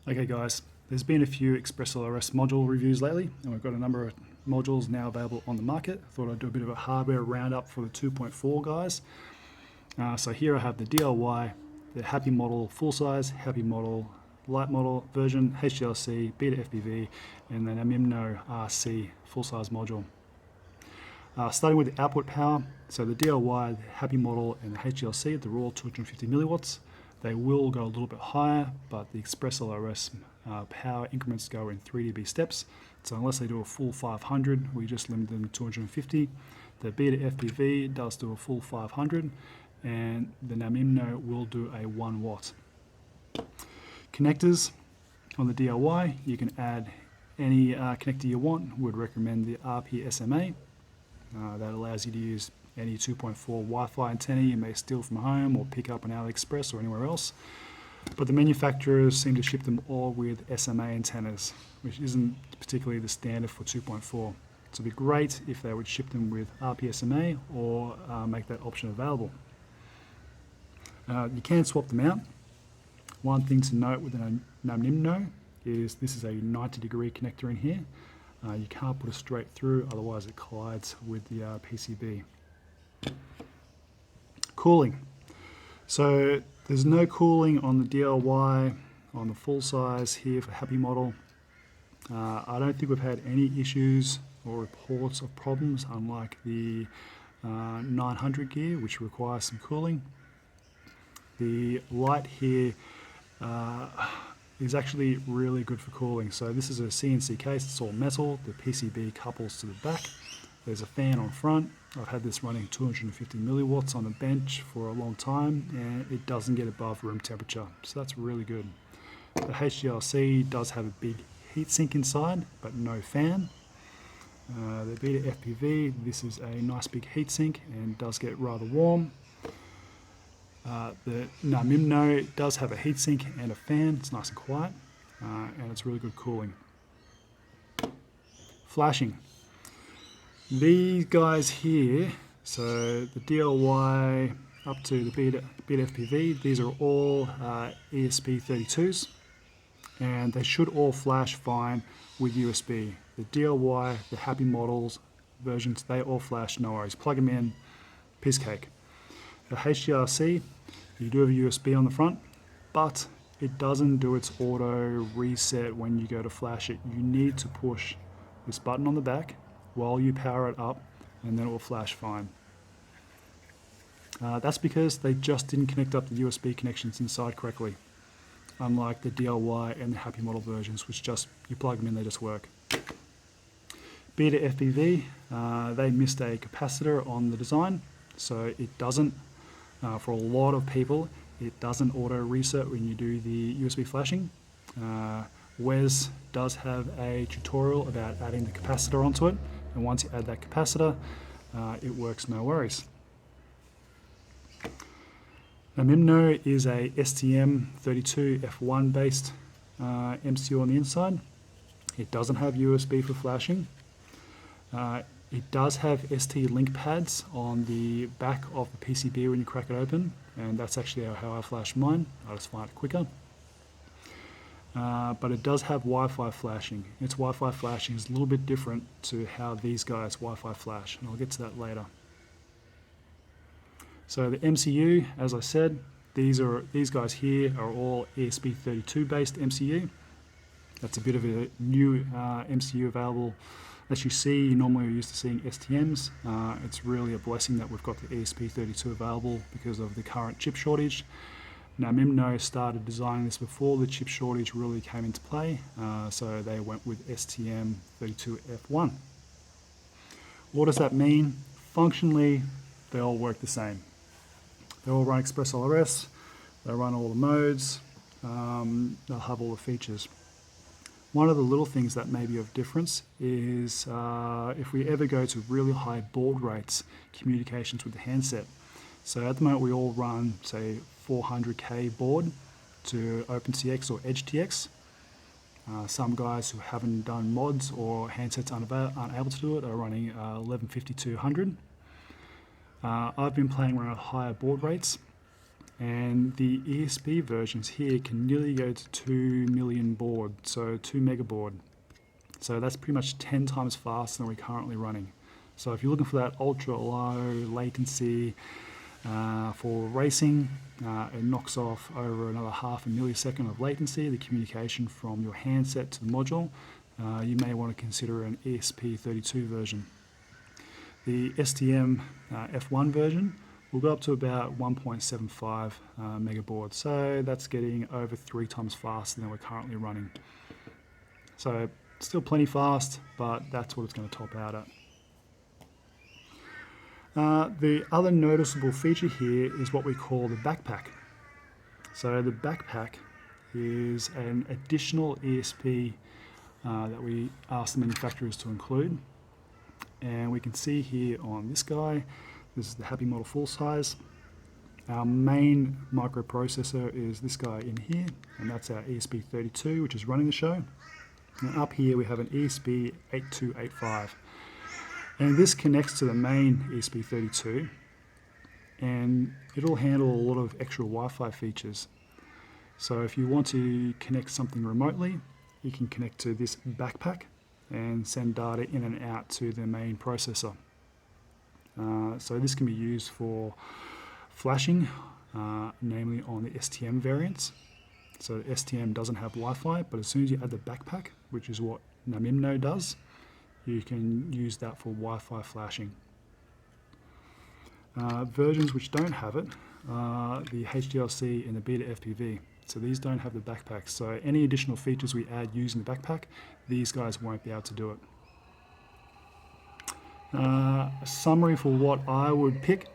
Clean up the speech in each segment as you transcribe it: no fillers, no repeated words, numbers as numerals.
Okay guys, there's been a few ExpressLRS module reviews lately, and we've got a number of modules now available on the market. I thought I'd do a bit of a hardware roundup for the 2.4 guys. So here I have the DLY, the Happy Model full size, Happy Model light model version, HDLC, Beta FPV, and then a Mimno RC full size module. Starting with the output power, so the DLY, the Happy Model, and the HDLC, they're all 250 milliwatts. They will go a little bit higher, but the ExpressLRS power increments go in 3 dB steps. So unless they do a full 500, we just limit them to 250. The Beta FPV does do a full 500, and the Mimno will do a 1 watt. Connectors on the DLY, you can add any connector you want. Would recommend the RP SMA. That allows you to use any 2.4 Wi-Fi antenna you may steal from home or pick up on AliExpress or anywhere else. But the manufacturers seem to ship them all with SMA antennas, which isn't particularly the standard for 2.4. So it'd be great if they would ship them with RPSMA or make that option available. You can swap them out. One thing to note with a Mimno is this is a 90-degree connector in here. You can't put it straight through, otherwise it collides with the PCB. Cooling. So there's no cooling on the DLY on the full size here for Happy Model. I don't think we've had any issues or reports of problems, unlike the 900 gear, which requires some cooling. The light here is actually really good for cooling. So this is a CNC case, it's all metal. The PCB couples to the back. There's a fan on front. I've had this running 250 milliwatts on the bench for a long time, and it doesn't get above room temperature. So that's really good. The HDLC does have a big heatsink inside, but no fan. The Beta FPV, this is a nice big heatsink and does get rather warm. The Mimno does have a heatsink and a fan. It's nice and quiet, and it's really good cooling. Flashing. These guys here, so the DLY up to the Beta FPV, these are all ESP32s, and they should all flash fine with USB. The DLY, the Happy Models versions, they all flash, no worries. Plug them in, piece cake. The HDRC, you do have a USB on the front, but it doesn't do its auto reset when you go to flash it. You need to push this button on the back while you power it up, and then it will flash fine. That's because they just didn't connect up the USB connections inside correctly, unlike the DLY and the Happy Model versions, which just, you plug them in, they just work. Beta FPV, they missed a capacitor on the design, so it doesn't, for a lot of people, it doesn't auto reset when you do the USB flashing. Wes does have a tutorial about adding the capacitor onto it, and once you add that capacitor, it works no worries. Now, Mimno is a STM32F1 based MCU on the inside. It doesn't have USB for flashing. It does have ST link pads on the back of the PCB when you crack it open, and that's actually how I flash mine. I just find it quicker. But it does have Wi-Fi flashing. Its Wi-Fi flashing is a little bit different to how these guys Wi-Fi flash, and I'll get to that later. So the MCU, as I said, these guys here are all ESP32 based MCU. That's a bit of a new MCU available. As you see, normally we're used to seeing STMs. It's really a blessing that we've got the ESP32 available because of the current chip shortage. Now, Mimno started designing this before the chip shortage really came into play, so they went with STM32F1. What does that mean? Functionally, they all work the same. They all run ExpressLRS, they run all the modes, they'll have all the features. One of the little things that may be of difference is if we ever go to really high baud rates, communications with the handset. So at the moment we all run, say, 400K baud to OpenCX or EdgeTX. Some guys who haven't done mods or handsets aren't able to do it are running 1150-200. I've been playing around at higher baud rates, And the ESP versions here can nearly go to 2 million baud, so 2 mega baud. So that's pretty much 10 times faster than we're currently running. So if you're looking for that ultra low latency for racing, it knocks off over another half a millisecond of latency, the communication from your handset to the module. You may want to consider an ESP32 version. The STM F1 version will go up to about 1.75 megabaud. So that's getting over 3 times faster than we're currently running. So still plenty fast, but that's what it's going to top out at. The other noticeable feature here is what we call the backpack. So the backpack is an additional ESP that we ask the manufacturers to include. And we can see here on this guy, this is the Happy Model full size. Our main microprocessor is this guy in here, and that's our ESP32, which is running the show. And up here we have an ESP8285. And this connects to the main ESP32, and it'll handle a lot of extra Wi-Fi features. So if you want to connect something remotely, you can connect to this backpack and send data in and out to the main processor. So this can be used for flashing, namely on the STM variants. So the STM doesn't have Wi-Fi, but as soon as you add the backpack, which is what Namimno does, you can use that for Wi-Fi flashing. Versions which don't have it are the HDLC and the Beta FPV. So these don't have the backpack. So any additional features we add using the backpack, these guys won't be able to do it. A summary for what I would pick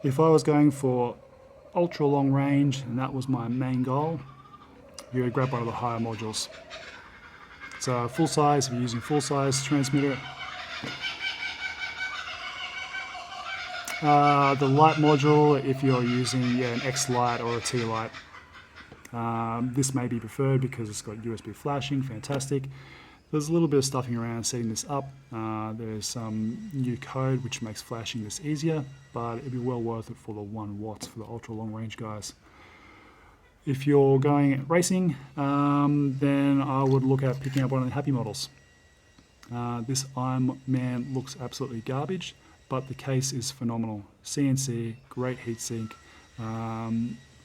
if I was going for ultra long range and that was my main goal, you would grab one of the higher modules. So full size, if you're using full size transmitter. The light module, if you're using an X Lite or a T Lite. This may be preferred because it's got USB flashing, fantastic. There's a little bit of stuffing around setting this up. There's some new code which makes flashing this easier, but it'd be well worth it for the 1 watts for the ultra long range guys. If you're going racing, then I would look at picking up one of the Happy models. This Iron Man looks absolutely garbage, but the case is phenomenal. CNC, great heatsink,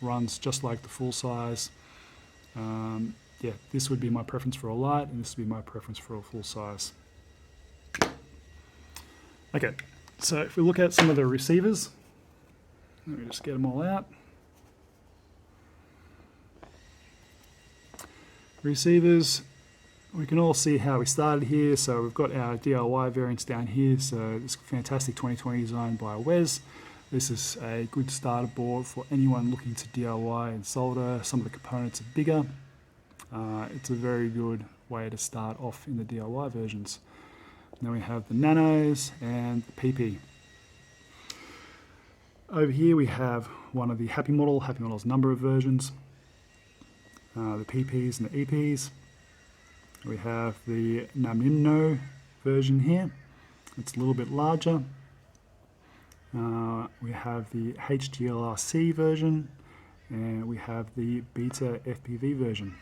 runs just like the full size. Yeah, this would be my preference for a light, and this would be my preference for a full size. Okay, so if we look at some of the receivers, let me just get them all out. Receivers, we can all see how we started here. So we've got our DIY variants down here. So this fantastic 2020 design by Wes. This is a good starter board for anyone looking to DIY and solder. Some of the components are bigger. It's a very good way to start off in the DIY versions. Then we have the Nanos and the PP. Over here we have one of the Happy Model's number of versions. The PPs and the EPs. We have the Namimno version here. It's a little bit larger. We have the HDLRC version, and we have the Beta FPV version.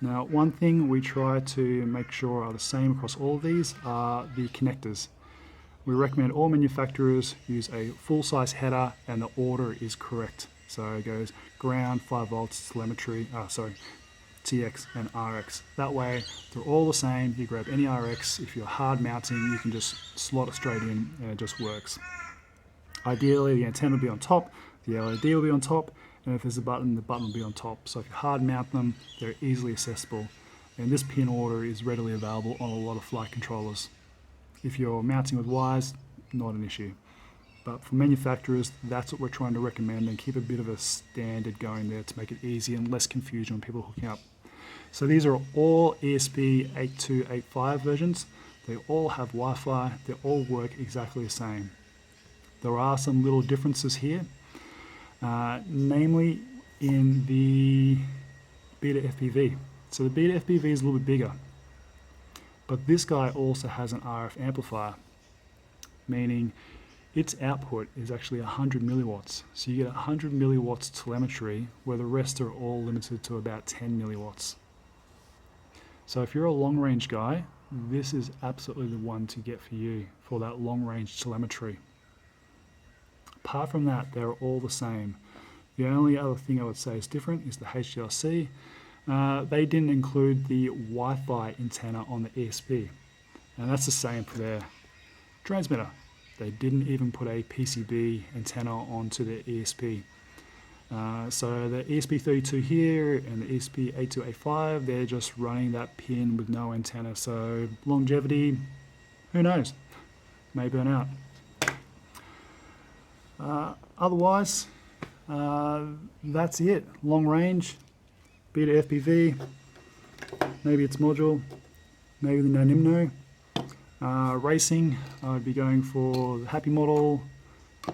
Now, one thing we try to make sure are the same across all of these are the connectors. We recommend all manufacturers use a full-size header and the order is correct. So it goes ground, 5 volts, telemetry, TX and RX. That way, they're all the same. You grab any RX. If you're hard mounting, you can just slot it straight in and it just works. Ideally, the antenna will be on top, the LED will be on top, and if there's a button, the button will be on top. So if you hard mount them, they're easily accessible. And this pin order is readily available on a lot of flight controllers. If you're mounting with wires, not an issue. But for manufacturers, that's what we're trying to recommend and keep a bit of a standard going there to make it easy and less confusion when people are hooking up. So these are all ESP8285 versions. They all have Wi-Fi. They all work exactly the same. There are some little differences here, namely in the Beta FPV. So the Beta FPV is a little bit bigger, but this guy also has an RF amplifier, meaning its output is actually 100 milliwatts. So you get 100 milliwatts telemetry, where the rest are all limited to about 10 milliwatts. So if you're a long range guy, this is absolutely the one to get for you for that long range telemetry. Apart from that, they're all the same. The only other thing I would say is different is the HDLC. They didn't include the Wi-Fi antenna on the ESP, and that's the same for their transmitter. They didn't even put a PCB antenna onto the ESP. So the ESP32 here and the ESP8285, they're just running that pin with no antenna. So longevity, who knows? May burn out. Otherwise, that's it. Long range, beta FPV, maybe it's module, maybe the no nimno. Racing, I'd be going for the Happy model,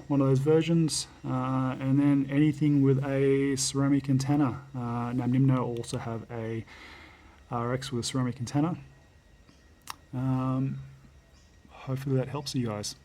one of those versions, and then anything with a ceramic antenna. Now Nimno also have a RX with a ceramic antenna. Hopefully that helps you guys.